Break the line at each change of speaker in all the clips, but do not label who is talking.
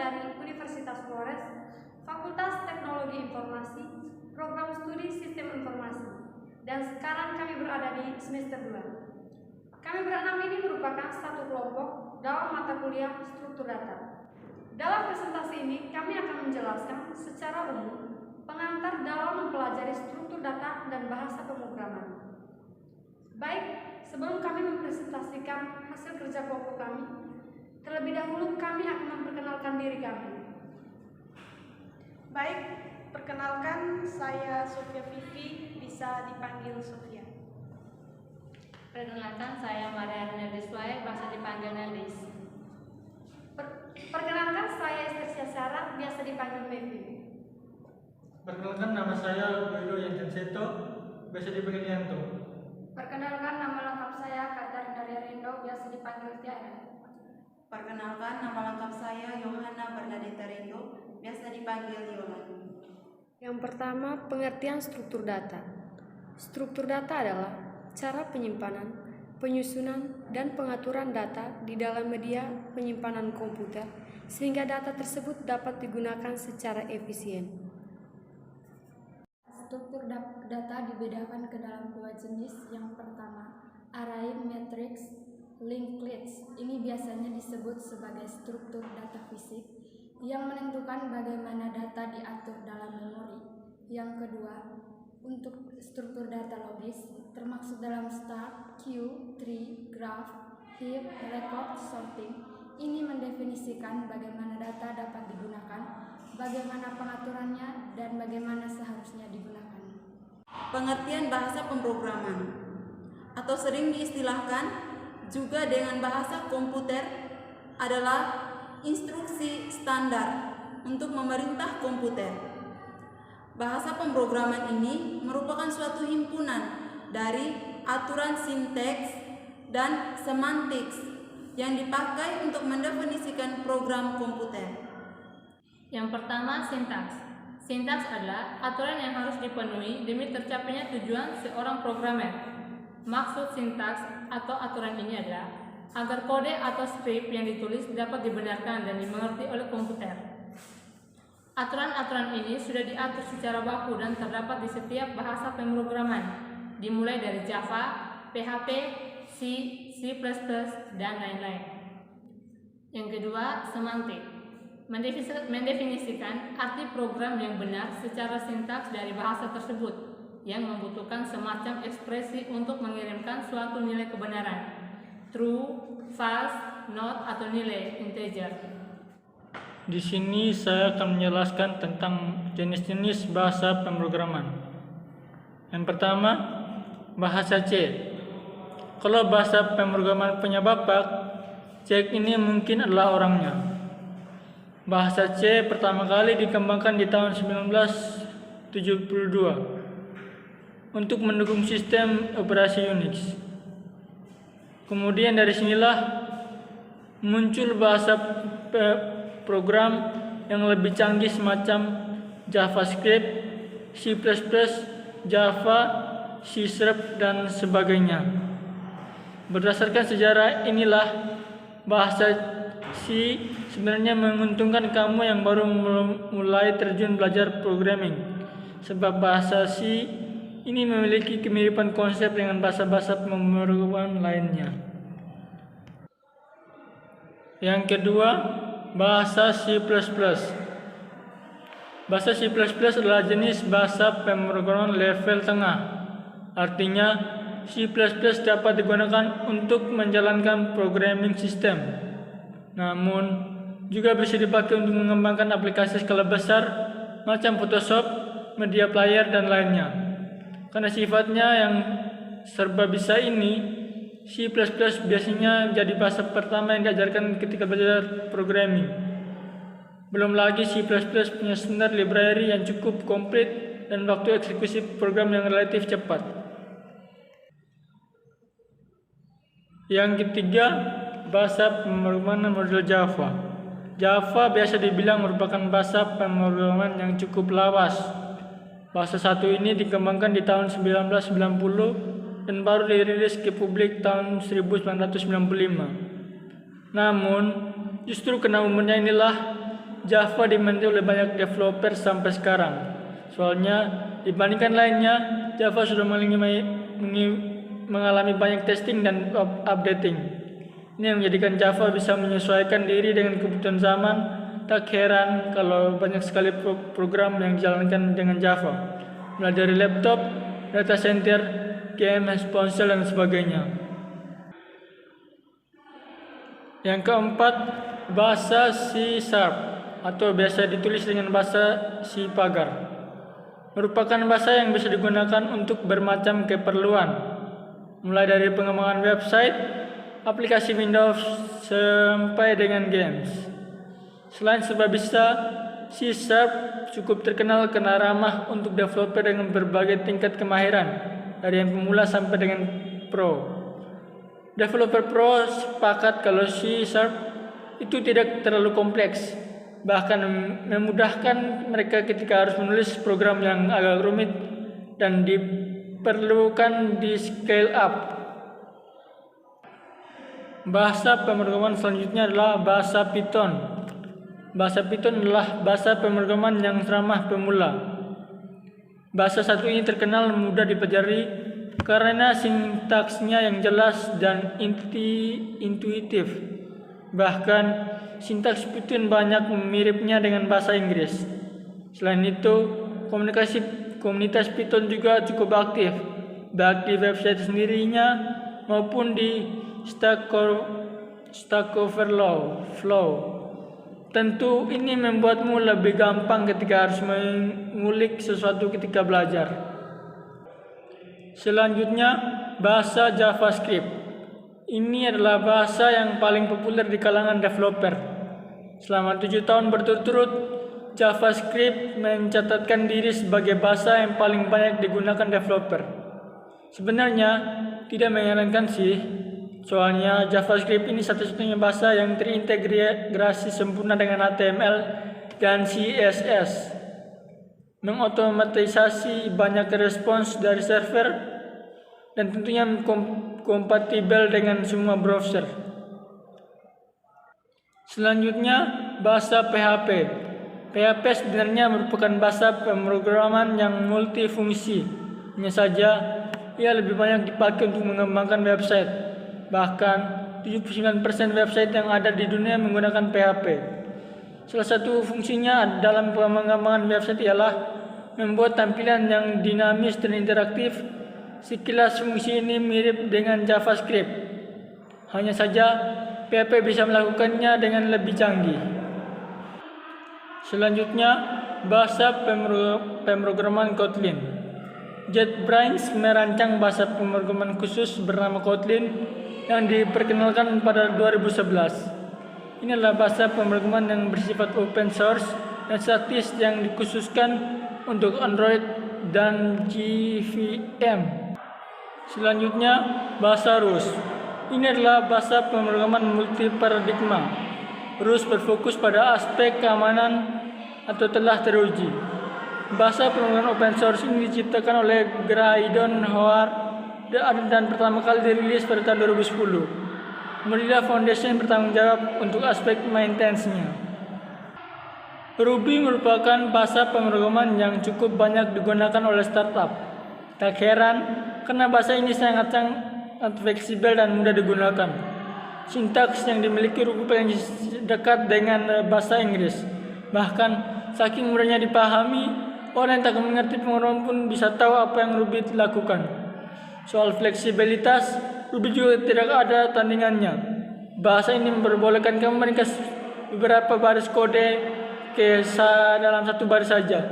dari Universitas Flores, Fakultas Teknologi Informasi, Program Studi Sistem Informasi, dan sekarang kami berada di semester 2. Kami berenam ini merupakan satu kelompok dalam mata kuliah struktur data. Dalam presentasi ini, kami akan menjelaskan secara umum pengantar dalam mempelajari struktur data dan bahasa pemrograman. Baik, sebelum kami mempresentasikan hasil kerja kelompok kami, terlebih dahulu kami akan memperkenalkan diri kami.
Baik, perkenalkan saya Sofia Vivi, bisa dipanggil Sofia.
Perkenalkan saya Maria Nerdiswai, biasa dipanggil Nerdis.
Perkenalkan saya Estesia Sarah, biasa dipanggil Mevi.
Perkenalkan nama saya Wido Yantenseto, biasa dipanggil Yanto.
Perkenalkan nama lengkap saya Katarina Rindo, biasa dipanggil Tiara.
Perkenalkan nama lengkap saya Yohana Bernadetta Rindo, biasa dipanggil Yola.
Yang pertama, pengertian struktur data. Struktur data adalah cara penyimpanan, penyusunan, dan pengaturan data di dalam media penyimpanan komputer sehingga data tersebut dapat digunakan secara efisien.
Struktur data dibedakan ke dalam dua jenis. Yang pertama, array matrix linked list. Ini biasanya disebut sebagai struktur data fisik yang menentukan bagaimana data diatur dalam memori. Yang kedua, untuk struktur data logis termasuk dalam start, queue, tree, graph, heap, record, sorting. Ini mendefinisikan bagaimana data dapat digunakan, bagaimana pengaturannya, dan bagaimana seharusnya digunakan.
Pengertian bahasa pemrograman atau sering diistilahkan juga dengan bahasa komputer adalah instruksi standar untuk memerintah komputer. Bahasa pemrograman ini merupakan suatu himpunan dari aturan sinteks dan semantiks yang dipakai untuk mendefinisikan program komputer.
Yang pertama, sintaks. Sintaks adalah aturan yang harus dipenuhi demi tercapainya tujuan seorang programmer. Maksud sintaks atau aturan ini adalah agar kode atau skrip yang ditulis dapat dibenarkan dan dimengerti oleh komputer. Aturan-aturan ini sudah diatur secara baku dan terdapat di setiap bahasa pemrograman, dimulai dari Java, PHP, C, C++, dan lain-lain. Yang kedua, semantik. Mendefinisikan arti program yang benar secara sintaks dari bahasa tersebut, yang membutuhkan semacam ekspresi untuk mengirimkan suatu nilai kebenaran, true, false, not, atau nilai integer.
Di sini saya akan menjelaskan tentang jenis-jenis bahasa pemrograman. Yang pertama, bahasa C. Kalau bahasa pemrograman punya bapak, C ini mungkin adalah orangnya. Bahasa C pertama kali dikembangkan di tahun 1972 untuk mendukung sistem operasi Unix. Kemudian dari sinilah muncul bahasa program yang lebih canggih semacam JavaScript, C++, Java, C#, dan sebagainya. Berdasarkan sejarah inilah bahasa C sebenarnya menguntungkan kamu yang baru mulai terjun belajar programming, sebab bahasa C ini memiliki kemiripan konsep dengan bahasa-bahasa pemrograman lainnya. Yang kedua, bahasa C++. Bahasa C++ adalah jenis bahasa pemrograman level tengah. Artinya, C++ dapat digunakan untuk menjalankan programming system. Namun, juga bisa dipakai untuk mengembangkan aplikasi skala besar macam Photoshop, media player, dan lainnya. Karena sifatnya yang serba bisa ini, C++ biasanya jadi bahasa pertama yang diajarkan ketika belajar programming. Belum lagi C++ punya standar library yang cukup komplit dan waktu eksekusi program yang relatif cepat. Yang ketiga, bahasa pemrograman model Java. Java biasa dibilang merupakan bahasa pemrograman yang cukup lawas. Bahasa satu ini dikembangkan di tahun 1990 dan baru dirilis ke publik tahun 1995. Namun, justru karena umurnya inilah Java diminati oleh banyak developer sampai sekarang. Soalnya dibandingkan lainnya, Java sudah mengalami banyak testing dan updating. Ini yang menjadikan Java bisa menyesuaikan diri dengan kebutuhan zaman. Tak heran kalau banyak sekali program yang dijalankan dengan Java, mulai dari laptop, data center, game, ponsel, dan sebagainya. Yang keempat, bahasa C# atau biasa ditulis dengan bahasa C pagar. Merupakan bahasa yang bisa digunakan untuk bermacam keperluan, mulai dari pengembangan website, aplikasi Windows, sampai dengan games. Selain serba bisa, C# cukup terkenal karena ramah untuk developer dengan berbagai tingkat kemahiran, dari yang pemula sampai dengan pro. Developer pro sepakat kalau C# itu tidak terlalu kompleks, bahkan memudahkan mereka ketika harus menulis program yang agak rumit dan diperlukan di scale up. Bahasa pemrograman selanjutnya adalah bahasa Python. Bahasa Python adalah bahasa pemrograman yang ramah pemula. Bahasa satu ini terkenal mudah dipelajari karena sintaksnya yang jelas dan intuitif. Bahkan sintaks Python banyak miripnya dengan bahasa Inggris. Selain itu, komunitas Python juga cukup aktif, baik di website sendirinya maupun di Stack Overflow. Tentu ini membuatmu lebih gampang ketika harus mengulik sesuatu ketika belajar. Selanjutnya, bahasa JavaScript. Ini adalah bahasa yang paling populer di kalangan developer. Selama 7 tahun berturut-turut, JavaScript mencatatkan diri sebagai bahasa yang paling banyak digunakan developer. Sebenarnya tidak menyarankan sih, soalnya JavaScript ini satu-satunya bahasa yang terintegrasi sempurna dengan HTML dan CSS, mengotomatisasi banyak respons dari server, dan tentunya kompatibel dengan semua browser. Selanjutnya, bahasa PHP. PHP sebenarnya merupakan bahasa pemrograman yang multifungsi. Hanya saja, ia lebih banyak dipakai untuk mengembangkan website. Bahkan 79% website yang ada di dunia menggunakan PHP. Salah satu fungsinya dalam pengembangan website ialah membuat tampilan yang dinamis dan interaktif. Sekilas fungsi ini mirip dengan JavaScript. Hanya saja PHP bisa melakukannya dengan lebih canggih. Selanjutnya, bahasa pemrograman Kotlin. JetBrains merancang bahasa pemrograman khusus bernama Kotlin yang diperkenalkan pada 2011. Ini adalah bahasa pemrograman yang bersifat open source dan statis yang dikhususkan untuk Android dan JVM. Selanjutnya, bahasa Rust. Ini adalah bahasa pemrograman multiparadigma. Rust berfokus pada aspek keamanan atau telah teruji. Bahasa pemrograman open source ini diciptakan oleh Graydon Howard dan pertama kali dirilis pada tahun 2010. Mozilla Foundation bertanggung jawab untuk aspek maintenance-nya. Ruby merupakan bahasa pemrograman yang cukup banyak digunakan oleh startup. Tak heran, karena bahasa ini sangat fleksibel dan mudah digunakan. Sintaks yang dimiliki Ruby paling dekat dengan bahasa Inggris. Bahkan, saking mudahnya dipahami, orang yang tak mengerti pemrograman pun bisa tahu apa yang Ruby lakukan. Soal fleksibilitas, Ruby juga tidak ada tandingannya. Bahasa ini memperbolehkan kamu meringkas beberapa baris kode dalam satu baris saja.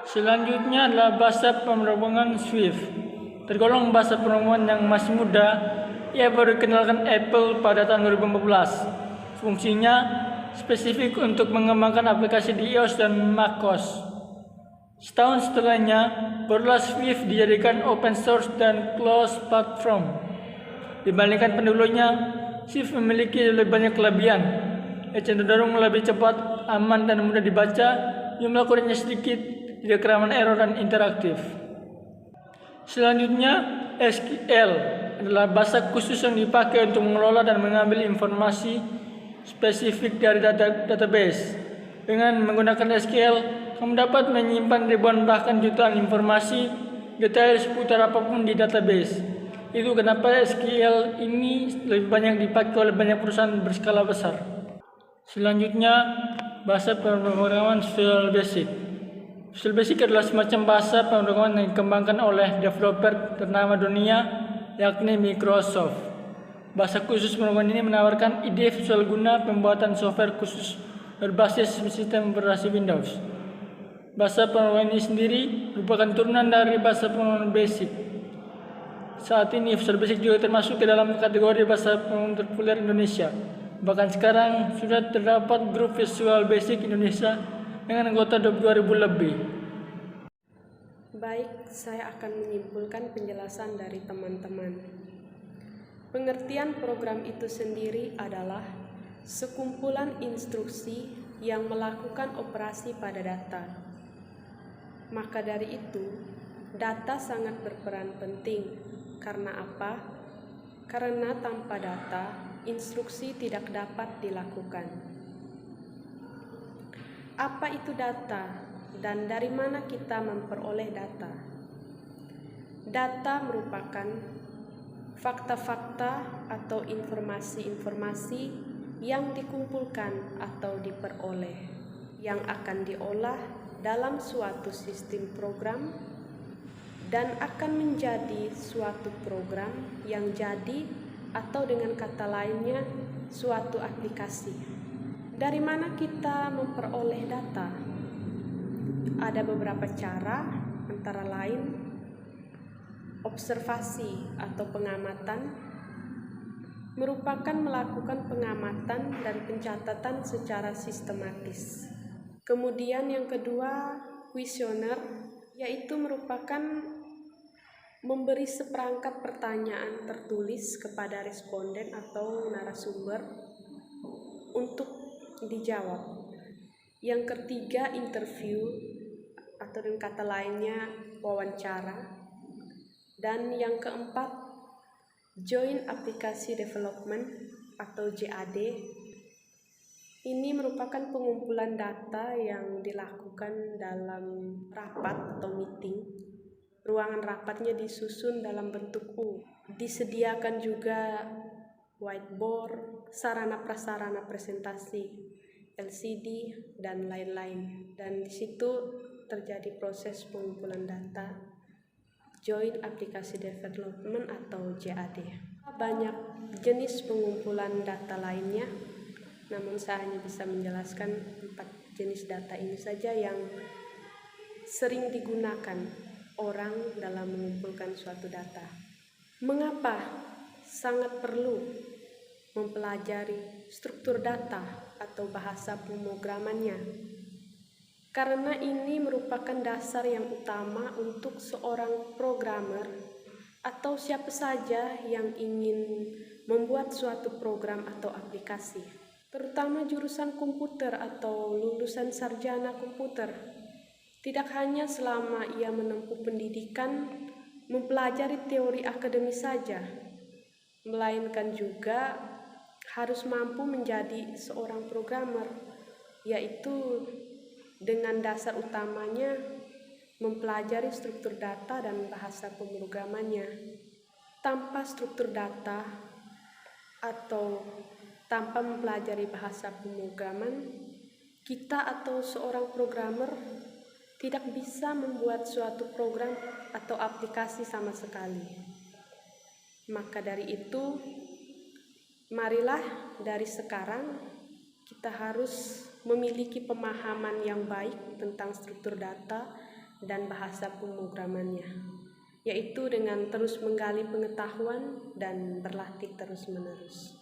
Selanjutnya adalah bahasa pemrograman Swift. Tergolong bahasa pemrograman yang masih muda, ia baru dikenalkan Apple pada tahun 2014. Fungsinya spesifik untuk mengembangkan aplikasi di iOS dan macOS. Setahun setelahnya, barulah Swift dijadikan open source dan closed platform. Dibandingkan pendahulunya, Swift memiliki lebih banyak kelebihan. Ia cenderung lebih cepat, aman, dan mudah dibaca. Jumlah kodenya sedikit, tidak rawan error dan interaktif. Selanjutnya, SQL adalah bahasa khusus yang dipakai untuk mengelola dan mengambil informasi spesifik dari database. Dengan menggunakan SQL, kamu dapat menyimpan ribuan bahkan jutaan informasi detail seputar apapun di database. Itu kenapa SQL ini lebih banyak dipakai oleh banyak perusahaan berskala besar. Selanjutnya, bahasa pemrograman Visual Basic. Visual Basic adalah semacam bahasa pemrograman yang dikembangkan oleh developer ternama dunia, yakni Microsoft. Bahasa khusus pemrograman ini menawarkan ide visual guna pembuatan software khusus berbasis sistem operasi Windows. Bahasa pemrograman ini sendiri merupakan turunan dari bahasa pemrograman Basic. Saat ini Visual Basic juga termasuk ke dalam kategori bahasa pemrograman terpopuler Indonesia. Bahkan sekarang sudah terdapat grup Visual Basic Indonesia dengan anggota 20.000 lebih.
Baik, saya akan menyimpulkan penjelasan dari teman-teman. Pengertian program itu sendiri adalah sekumpulan instruksi yang melakukan operasi pada data. Maka dari itu, data sangat berperan penting. Karena apa? Karena tanpa data, instruksi tidak dapat dilakukan. Apa itu data dan dari mana kita memperoleh data? Data merupakan fakta-fakta atau informasi-informasi yang dikumpulkan atau diperoleh, yang akan diolah dalam suatu sistem program dan akan menjadi suatu program yang jadi atau dengan kata lainnya suatu aplikasi. Dari mana kita memperoleh data? Ada beberapa cara, antara lain observasi atau pengamatan merupakan melakukan pengamatan dan pencatatan secara sistematis. Kemudian yang kedua, kuesioner, yaitu merupakan memberi seperangkat pertanyaan tertulis kepada responden atau narasumber untuk dijawab. Yang ketiga, interview atau dengan kata lainnya wawancara. Dan yang keempat, Joint Application Development atau JAD. Ini merupakan pengumpulan data yang dilakukan dalam rapat atau meeting. Ruangan rapatnya disusun dalam bentuk U. Disediakan juga whiteboard, sarana prasarana presentasi, LCD, dan lain-lain. Dan di situ terjadi proses pengumpulan data, Joint Application Development atau JAD. Banyak jenis pengumpulan data lainnya, namun saya hanya bisa menjelaskan 4 jenis data ini saja yang sering digunakan orang dalam mengumpulkan suatu data. Mengapa sangat perlu mempelajari struktur data atau bahasa pemrogramannya? Karena ini merupakan dasar yang utama untuk seorang programmer atau siapa saja yang ingin membuat suatu program atau aplikasi, terutama jurusan komputer atau lulusan sarjana komputer. Tidak hanya selama ia menempuh pendidikan mempelajari teori akademis saja, melainkan juga harus mampu menjadi seorang programmer, yaitu dengan dasar utamanya mempelajari struktur data dan bahasa pemrogramannya. Tanpa struktur data atau tanpa mempelajari bahasa pemrograman, kita atau seorang programmer tidak bisa membuat suatu program atau aplikasi sama sekali. Maka dari itu, marilah dari sekarang kita harus memiliki pemahaman yang baik tentang struktur data dan bahasa pemrogramannya, yaitu dengan terus menggali pengetahuan dan berlatih terus-menerus.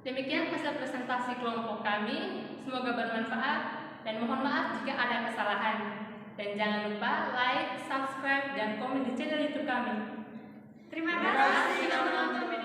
Demikian hasil presentasi kelompok kami, semoga bermanfaat. Dan mohon maaf jika ada kesalahan. Dan jangan lupa like, subscribe, dan komen di channel YouTube kami.
Terima kasih telah menonton.